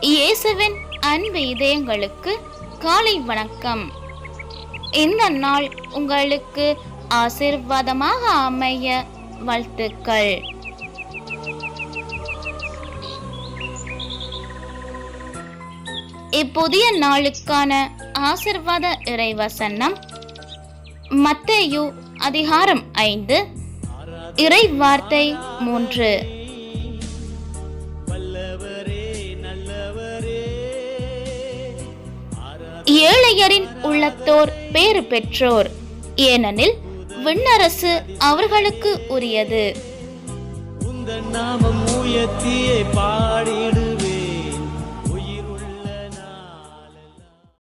இயேசுவின் அன்பு இதயங்களுக்கு காலை வணக்கம். இந்த நாள் உங்களுக்கு ஆசீர்வாதமாக அமைய வாழ்த்துக்கள். இப்புதிய நாளுக்கான ஆசீர்வாத இறைவசனம் மத்தேயு அதிகாரம் 5 இறை வார்த்தை 3. ஏழையரின் உள்ளத்தோர் பேறு பெற்றோர், ஏனெனில் விண்ணரசு அவர்களுக்கு உரியது. உந்தன் நாமம் உயர்த்தியே பாடிடு